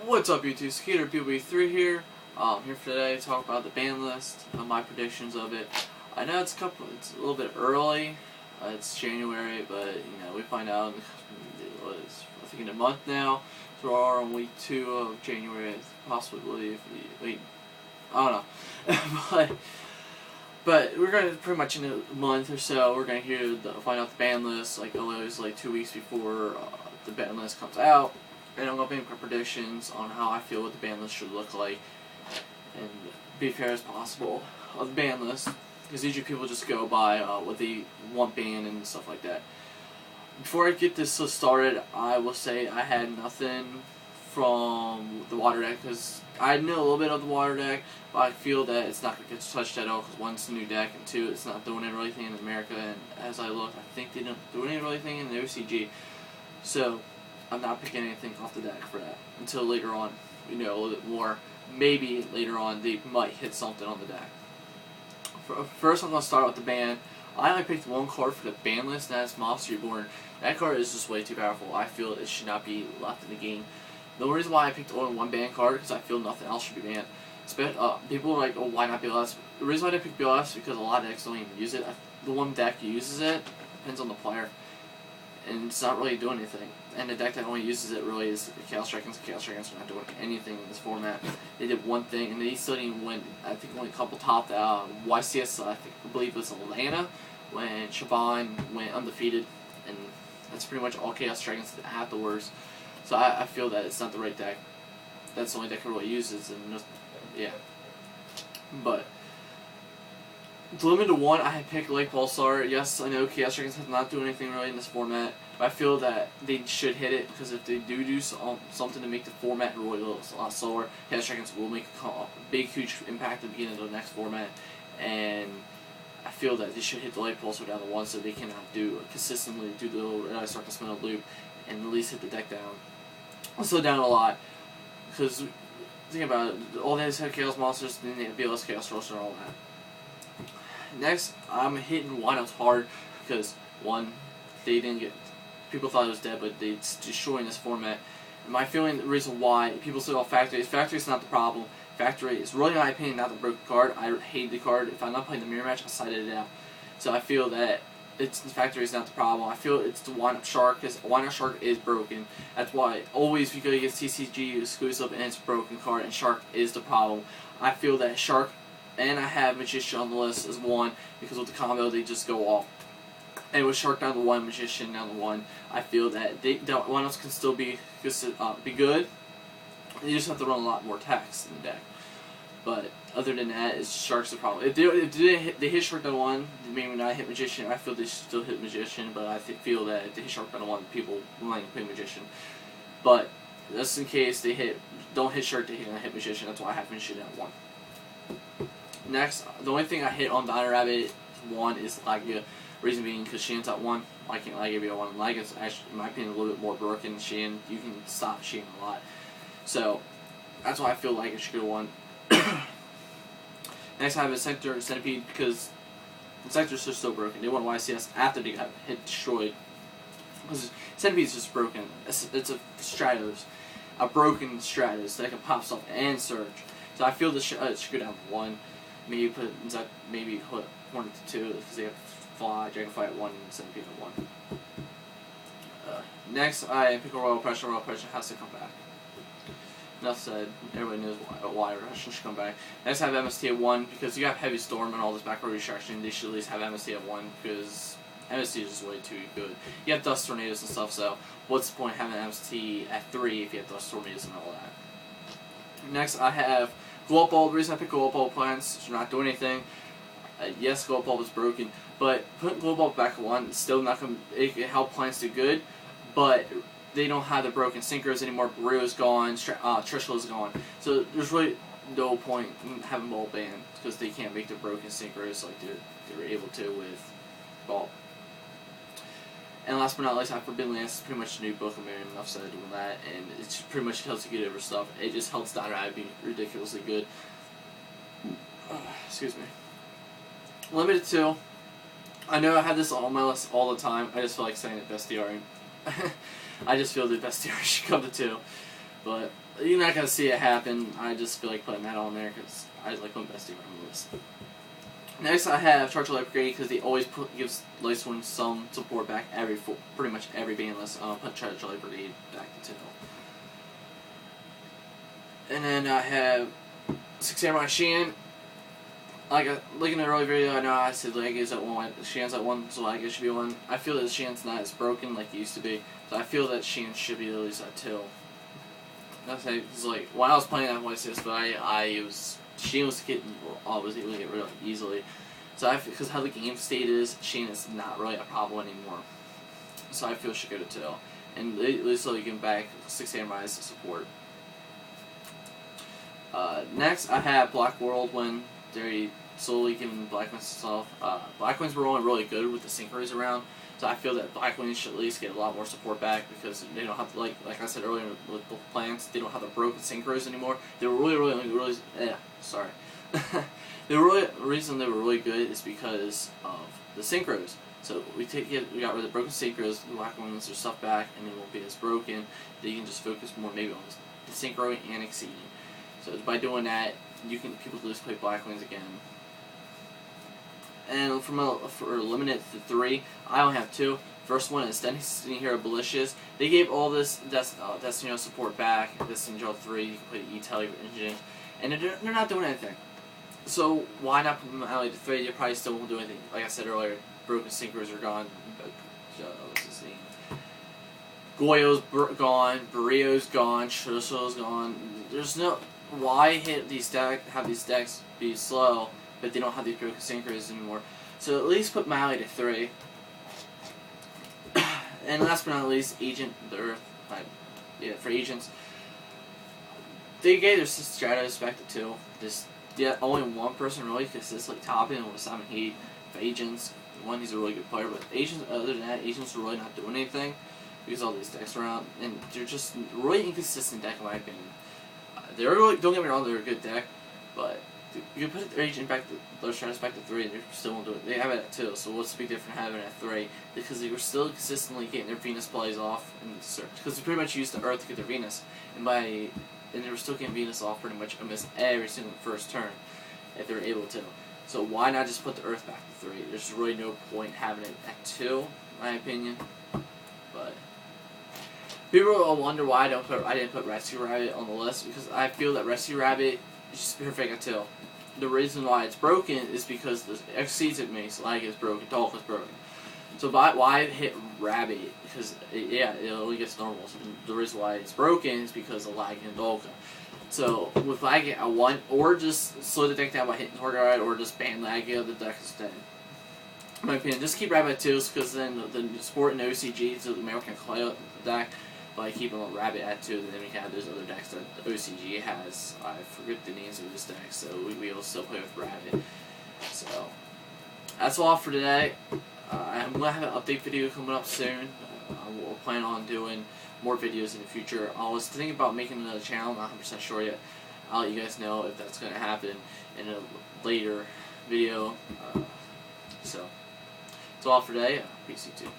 What's up, YouTube? Skater BB3 here. Here for today to talk about the ban list, my predictions of it. I know it's a little bit early. It's January, but we find out I think in a month now. So we're on week 2 of January, possibly. Wait, I don't know, but we're gonna pretty much in a month or so. We're gonna find out the ban list, like always, like 2 weeks before the ban list comes out. And I'm going to make my predictions on how I feel what the ban list should look like and be fair as possible of the ban list, because usually people just go by what they want banned and stuff like that. Before I get this list started, I will say I had nothing from the water deck, because I know a little bit of the water deck, but I feel that it's not going to get touched at all, because one, it's a new deck, and two, it's not doing anything in America, and as I look, I think they don't do anything in the OCG. So I'm not picking anything off the deck for that until later on. A little bit more. Maybe later on they might hit something on the deck. First, I'm going to start with the ban. I only picked one card for the ban list, and that's Monster Reborn. That card is just way too powerful. I feel it should not be left in the game. The only reason why I picked only one ban card because I feel nothing else should be banned. People are like, oh, why not BLS? The reason why I didn't pick BLS is because a lot of decks don't even use it. The one deck uses it, depends on the player, and it's not really doing anything. And the deck that only uses it really is the Chaos Dragons. The Chaos Dragons are not doing anything in this format. They did one thing, and they still didn't win. I think only a couple topped YCS, I believe it was Atlanta, when Siobhan went undefeated. And that's pretty much all Chaos Dragons did afterwards. So I feel that it's not the right deck. That's the only deck it really uses, and yeah. But to limit to one, I had picked Lake Pulsar. Yes, I know Chaos Dragons have not doing anything really in this format, but I feel that they should hit it, because if they do something to make the format really a lot slower, Chaos Dragons will make a big, huge impact at the beginning of the next format, and I feel that they should hit the Lake Pulsar down to 1 so they can consistently do the little Red Eye Start to Smell loop and at least hit the deck down. Also down a lot, because think about it, all they had Chaos Monsters, then they have BLS Chaos Roaster and all that. Next, I'm hitting Windups hard because, one, people thought it was dead, but it's destroying this format. And my feeling, the reason why people say, oh, Factory is not the problem. Factory is really, in my opinion, not the broken card. I hate the card. If I'm not playing the mirror match, I sided it out. So I feel that Factory is not the problem. I feel it's the Windup Shark, because Windup Shark is broken. That's why always we go against TCG exclusive and it's a broken card, and Shark is the problem. I feel that Shark, and I have Magician on the list as 1, because with the combo they just go off. And with Shark down to 1, Magician down to 1, I feel that Windups can still be good. You just have to run a lot more attacks in the deck. But other than that, Shark's the problem. If they hit Shark down to 1, maybe not hit Magician. I feel they should still hit Magician, but I feel that if they hit Shark down to 1, people might play Magician. But just in case they don't hit Shark, they hit Magician. That's why I have Magician down to 1. Next, the only thing I hit on Dino Rabbit 1 is Lagia. Reason being, because Sheehan's at 1. Why can't Lagia be at 1? Lagia's actually, in my opinion, a little bit more broken than Sheehan. You can stop Sheehan a lot. So, that's why I feel Lagia should go to 1. Next, I have a Centipede, because the Sectors are so broken. They won YCS after they got destroyed. Because Centipede is just broken. It's a Stratos. A broken Stratos that can pop stuff and surge. So I feel this should go down to 1. Maybe put Hornet to 2, because they have Dragonfly at 1 and Centipede at 1. Next, I pick a Royal Oppression. Royal Oppression has to come back. Enough said. Everybody knows why Oppression should come back. Next, I have MST at 1, because you have Heavy Storm and all this back row restriction. They should at least have MST at 1, because MST is just way too good. You have Dust Tornadoes and stuff, so what's the point of having MST at 3 if you have Dust Tornadoes and all that? Next, I have Glow Up Bulb. The reason I picked Glow Up Bulb plans is not doing anything. Yes, Glow Up Bulb is broken, but putting Glow Up Bulb back at 1 is still not going to help plants do good, but they don't have the broken Synchros anymore. Barrero's gone, Trishula's gone, so there's really no point in having Bulb banned, because they can't make the broken Synchros like they were able to with Bulb. And last but not least, I have Forbidden Lance. It's pretty much a new book. I'm very enough said doing that, and it pretty much helps you get over stuff. It just helps Dino Rabbit be ridiculously good. Excuse me. Limited 2. I know I have this on my list all the time. I just feel like saying it, Bestiarian. I just feel that Bestiarian should come to 2. But you're not going to see it happen. I just feel like putting that on there because I just like putting best team on the list. Next, I have Charge Life Upgrade because they always gives Lightsworn some support back pretty much every banlist. Put Charge Life Brigade back to 2. And then I have 6 Samurai Shan. Like in the early video, I know I said Lag is at 1, Shan's at 1, so Lag should be 1. I feel that Shan's not as broken like it used to be, so I feel that Shan should be at least at 2. That's like when I was playing that voice, but Shan was able to get rid of easily. So because how the game state is, Shan is not really a problem anymore. So I feel it should go to 2, and at least so you can back 6 Samurais to support. Next, I have Black World when they're slowly giving Black Wings stuff. Black Wings were rolling really good with the synchros around, so I feel that Black Wings should at least get a lot more support back because they don't have to, like I said earlier with the plants, they don't have the broken synchros anymore. They were really sorry. The reason they were really good is because of the synchros. So we got rid of the broken synchros, the Black Wings their stuff back, and they won't be as broken. They can just focus more maybe on the synchro and exceeding. So by doing that, people can just play Black Wings again. And for limited to 3, I only have 2. First one is Destiny Hero Malicious. They gave all this Destiny Hero support back. Destiny Hero 3, you can play the E-Tele engine, and they're not doing anything. So why not put them out to 3? They probably still won't do anything. Like I said earlier, broken synchros are gone. What's his name? Goyo's gone. Barrio's gone. Shusho's gone. There's no. Why have these decks be slow, but they don't have these broken synchros anymore? So at least put Maui to 3. And last but not least, Agent the Earth. For agents, they gave their Stratos back to 2. Only one person really consistently topping was Simon Heat. For agents, he's a really good player, but agents, other than that, agents are really not doing anything because all these decks around, and they're just really inconsistent deck in my opinion. They're really, don't get me wrong, they're a good deck, but you can put their agent back their Stratos back to 3, and they still won't do it. They have it at 2, so what's the big difference having it at 3? Because they were still consistently getting their Venus plays off in the search, because they pretty much used the Earth to get their Venus, and they were still getting Venus off pretty much almost every single first turn if they were able to. So why not just put the Earth back to 3? There's really no point having it at 2, in my opinion. But people will wonder why I didn't put Rescue Rabbit on the list, because I feel that Rescue Rabbit is just perfect at 2. The reason why it's broken is because the exceeds it makes Lag is broken, Dolk is broken. So why hit Rabbit? Because it only gets normals. And the reason why it's broken is because of Lag and Dolka. So with Lag at 1, or just slow the deck down by hitting Torguard, or just ban Lag out of the deck instead. In my opinion, just keep Rabbit at 2, because then the Sport and OCG, so the American Clay deck, by keeping a Rabbit at 2, then we have those other decks that the OCG has. I forget the names of this deck, so we will still play with Rabbit. So that's all for today. I'm going to have an update video coming up soon. We'll plan on doing more videos in the future. I was thinking about making another channel, not 100% sure yet. I'll let you guys know if that's going to happen in a later video. So that's all for today. Peace, YouTube.